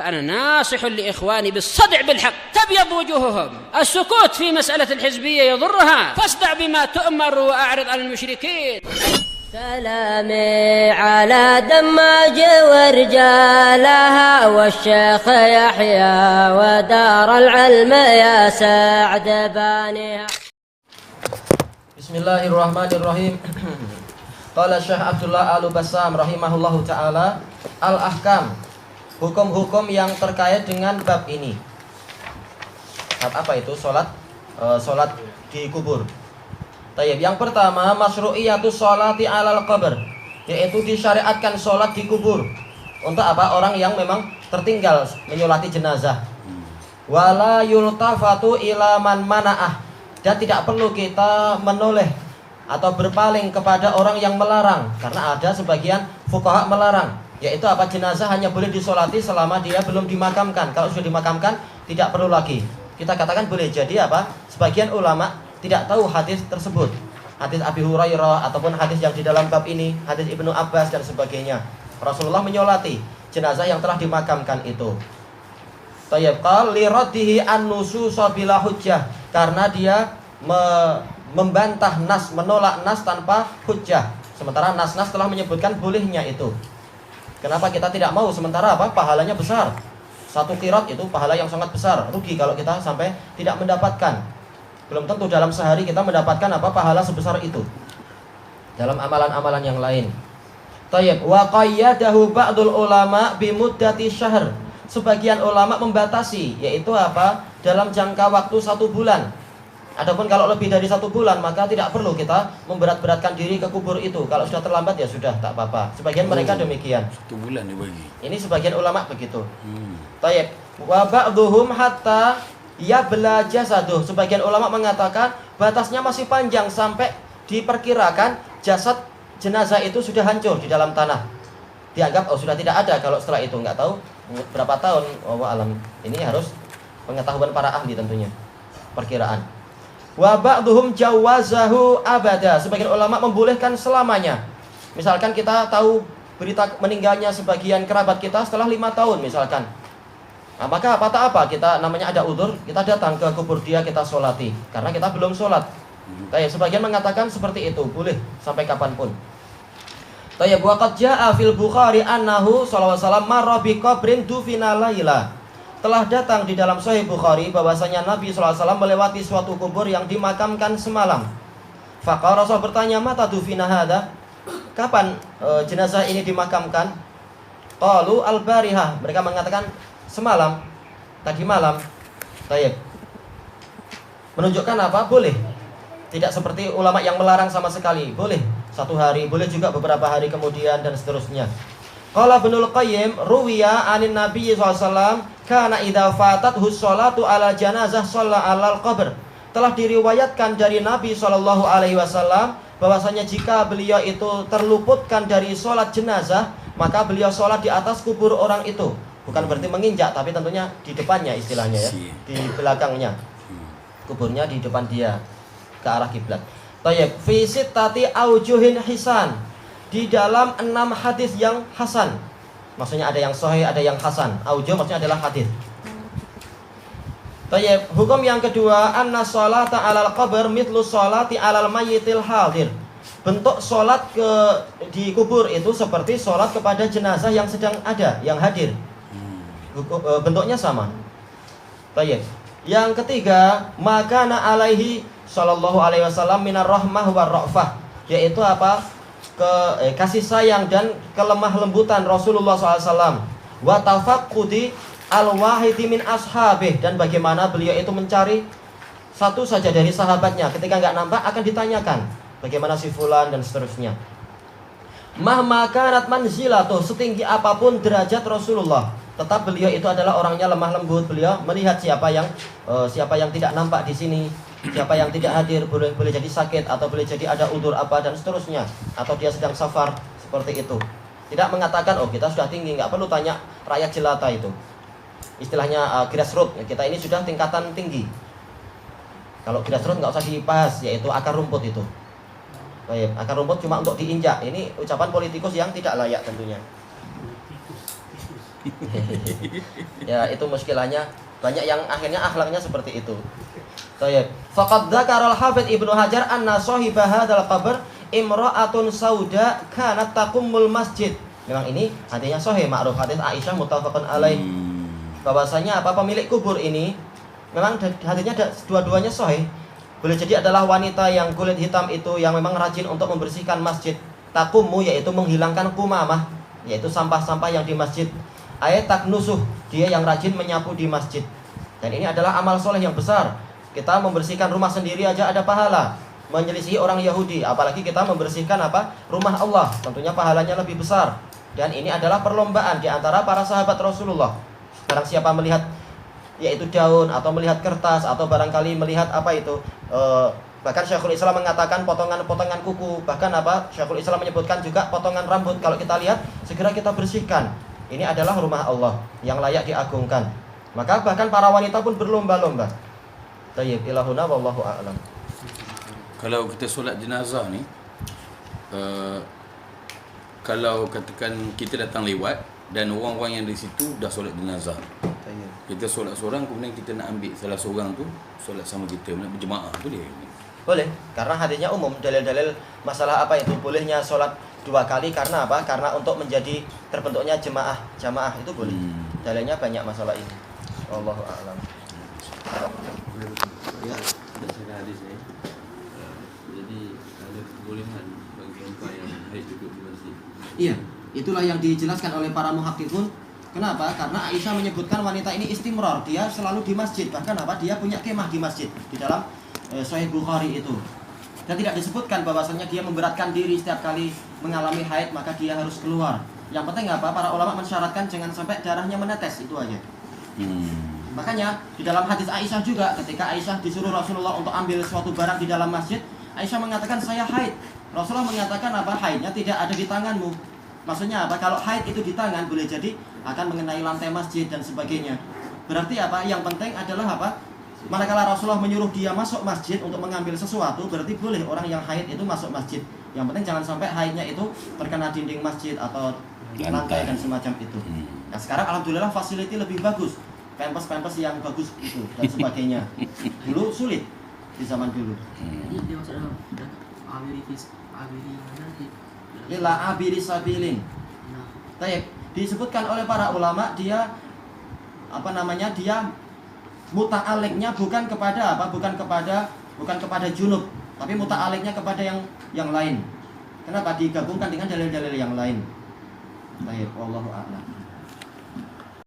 فأنا ناصح لإخواني بالصدع بالحق تبيض وجوههم. السكوت في مسألة الحزبية يضرها، فاصدع بما تؤمر وأعرض عن المشركين. سلامي على دماج ورجالها والشيخ يحيى ودار العلم يا سعد بانيها. Bismillahirrahmanirrahim. Qala Syekh Abdullah Al-Bassam rahimahullahu taala, al-ahkam, hukum-hukum yang terkait dengan bab ini. Bab apa itu? Salat di kubur. Tayyib, yang pertama masyru'iyatus sholati 'alal qabr, yaitu disyariatkan salat di kubur. Untuk apa? Orang yang memang tertinggal menyolati jenazah. Wala yultafatu ila man mana'ah, dan tidak perlu kita menoleh atau berpaling kepada orang yang melarang, karena ada sebagian fuqaha melarang, yaitu apa? Jenazah hanya boleh disolati selama dia belum dimakamkan. Kalau sudah dimakamkan tidak perlu lagi. Kita katakan boleh. Jadi apa? Sebagian ulama tidak tahu hadis tersebut, hadis Abi Hurairah ataupun hadis yang di dalam bab ini, hadis Ibnu Abbas dan sebagainya. Rasulullah menyolati jenazah yang telah dimakamkan itu. Tayyib, qal li raddihi an-nusus bila hujjah, karena dia membantah nas, menolak nas tanpa hujjah. Sementara nas-nas telah menyebutkan bolehnya itu. Kenapa kita tidak mau? Sementara apa? Pahalanya besar. Satu qirat itu pahala yang sangat besar. Rugi kalau kita sampai tidak mendapatkan. Belum tentu dalam sehari kita mendapatkan apa? Pahala sebesar itu dalam amalan-amalan yang lain. Tayyib, wa qayyadahu ba'dul ulama bimuddati syahr. Sebagian ulama membatasi, yaitu apa? Dalam jangka waktu 1 bulan. Adapun kalau lebih dari 1 bulan, maka tidak perlu kita memberat-beratkan diri ke kubur itu. Kalau sudah terlambat ya sudah, tak apa-apa. Sebagian mereka demikian. 1 bulan dibagi. Ini sebagian ulama begitu. Tayyib, wa ba'duhum hatta yabla jasaduh. Sebagian ulama mengatakan batasnya masih panjang sampai diperkirakan jasad jenazah itu sudah hancur di dalam tanah. Dianggap sudah tidak ada. Kalau setelah itu nggak tahu berapa tahun, alam. Ini harus pengetahuan para ahli tentunya, perkiraan. Wa ba'duhum jawazahu abada. Sebagian ulama membolehkan selamanya. Misalkan kita tahu berita meninggalnya sebagian kerabat kita setelah 5 tahun misalkan. Nah, maka apa kita namanya ada udzur, kita datang ke kubur dia, kita sholati karena kita belum sholat. Sebagian mengatakan seperti itu, boleh sampai kapanpun. Tayyib, wa qad jaa'a fil Bukhari annahu sallallahu alaihi wasallam marra bi qabrin dufina laila. Telah datang di dalam Sahih Bukhari bahwasanya Nabi sallallahu alaihi wasallam melewati suatu kubur yang dimakamkan semalam. Faqala, Rasul bertanya, mata dufina hadza? Kapan jenazah ini dimakamkan? Qalu al-barihah. Mereka mengatakan semalam, tadi malam. Tayyib, menunjukkan apa? Boleh. Tidak seperti ulama yang melarang sama sekali. Boleh 1 hari, boleh juga beberapa hari kemudian dan seterusnya. Qala Ibnul Qayyim, ruwiya anin Nabi sallallahu alaihi wasallam kana idza fatathu sholatu ala janazah shalla alal qabr. Telah diriwayatkan dari Nabi sallallahu alaihi wasallam bahwasanya jika beliau itu terluputkan dari sholat jenazah, maka beliau sholat di atas kubur orang itu. Bukan berarti menginjak, tapi tentunya di depannya istilahnya ya, di belakangnya. Kuburnya di depan dia ke arah kiblat. Tayyib, fi sittati aujuhin hisan. Di dalam 6 hadis yang hasan. Maksudnya ada yang sahih, ada yang hasan. Aujuh maksudnya adalah hadis. Tayyib, hukum yang kedua, anna sholata 'alal qabr mithlu sholati 'alal mayyitil hadir. Bentuk sholat di kubur itu seperti sholat kepada jenazah yang sedang ada, yang hadir. Bentuknya sama. Tayyib. Yang ketiga, makana alaihi sallallahu alaihi wasallam minar rahmah war ra'fah, yaitu apa? Kasih sayang dan kelemah lembutan Rasulullah SAW. Wa tafaqqudi al-wahidi min ashabih, dan bagaimana beliau itu mencari satu saja dari sahabatnya. Ketika nggak nampak akan ditanyakan bagaimana si fulan dan seterusnya. Mahma kanat manzilatuh, setinggi apapun derajat Rasulullah, tetap beliau itu adalah orangnya lemah lembut. Beliau melihat siapa yang tidak nampak di sini, siapa yang tidak hadir, boleh jadi sakit atau boleh jadi ada udzur apa dan seterusnya, atau dia sedang safar, seperti itu. Tidak mengatakan kita sudah tinggi, nggak perlu tanya rakyat jelata itu. Istilahnya grassroots, kita ini sudah tingkatan tinggi. Kalau grassroots nggak usah dibahas, yaitu akar rumput itu. Baik, akar rumput cuma untuk diinjak. Ini ucapan politikus yang tidak layak tentunya. Ya, itu muskilahnya. Banyak yang akhirnya akhlaknya seperti itu. Baik. Faqad dzakara al-Hafidz Ibnu Hajar anna shahibah hadzal qabr imra'atun sauda kanat taqumul masjid. Memang ini hadisnya sahih, ma'ruf hadis Aisyah muttafaqun alaih. Bahwasanya apa, pemilik kubur ini memang hadisnya dua-duanya sahih. Boleh jadi adalah wanita yang kulit hitam itu yang memang rajin untuk membersihkan masjid. Taqumu yaitu menghilangkan kumamah, yaitu sampah-sampah yang di masjid. Ayat taknusuh, dia yang rajin menyapu di masjid. Dan ini adalah amal soleh yang besar. Kita membersihkan rumah sendiri aja ada pahala. Menyelisihi orang Yahudi, apalagi kita membersihkan apa? Rumah Allah, tentunya pahalanya lebih besar. Dan ini adalah perlombaan di antara para sahabat Rasulullah. Barang siapa melihat yaitu daun atau melihat kertas atau barangkali melihat apa itu bahkan Syekhul Islam mengatakan potongan-potongan kuku, bahkan apa Syekhul Islam menyebutkan juga potongan rambut, kalau kita lihat segera kita bersihkan. Ini adalah rumah Allah yang layak diagungkan. Maka bahkan para wanita pun berlomba-lomba. Tayyib ilahuna wallahu a'lam. Kalau kita solat jenazah ni, kalau katakan kita datang lewat dan orang-orang yang di situ dah solat jenazah, kita solat seorang, kemudian kita nak ambil salah seorang tu solat sama kita, nak berjemaah, boleh? Boleh, karena hadisnya umum. Dalil-dalil masalah apa itu bolehnya solat 2 kali karena apa? Karena untuk menjadi terbentuknya jamaah itu boleh. Dalilnya banyak masalah ini. Wallahu a'lam. Ya, berdasarkan hadis ni, jadi ada kebolehan bagi perempuan yang haid duduk di masjid. Iya, itulah yang dijelaskan oleh para muhakkikun. Kenapa? Karena Aisyah menyebutkan wanita ini istimrar, dia selalu di masjid. Bahkan apa? Dia punya kemah di masjid di dalam Sahih Bukhari itu. Dan tidak disebutkan bahwasanya dia memberatkan diri setiap kali mengalami haid maka dia harus keluar. Yang penting apa? Para ulama mensyaratkan jangan sampai darahnya menetes, itu aja. Makanya di dalam hadis Aisyah juga, ketika Aisyah disuruh Rasulullah untuk ambil suatu barang di dalam masjid, Aisyah mengatakan saya haid. Rasulullah mengatakan apa? Haidnya tidak ada di tanganmu. Maksudnya apa? Kalau haid itu di tangan boleh jadi akan mengenai lantai masjid dan sebagainya. Berarti apa? Yang penting adalah apa? Manakala Rasulullah menyuruh dia masuk masjid untuk mengambil sesuatu, berarti boleh orang yang haid itu masuk masjid. Yang penting jangan sampai haidnya itu terkena dinding masjid atau lantai dan semacam itu. Nah sekarang alhamdulillah facility lebih bagus. Pampers yang bagus itu dan sebagainya. Dulu sulit di zaman dulu. Ini dia maksudnya Lila abiri sabilin. Taib disebutkan oleh para ulama dia apa namanya, dia muta'aliknya bukan kepada apa, bukan kepada junub, tapi muta'aliknya kepada yang lain. Kenapa digabungkan dengan dalil-dalil yang lain? Baik, wallahu a'lam.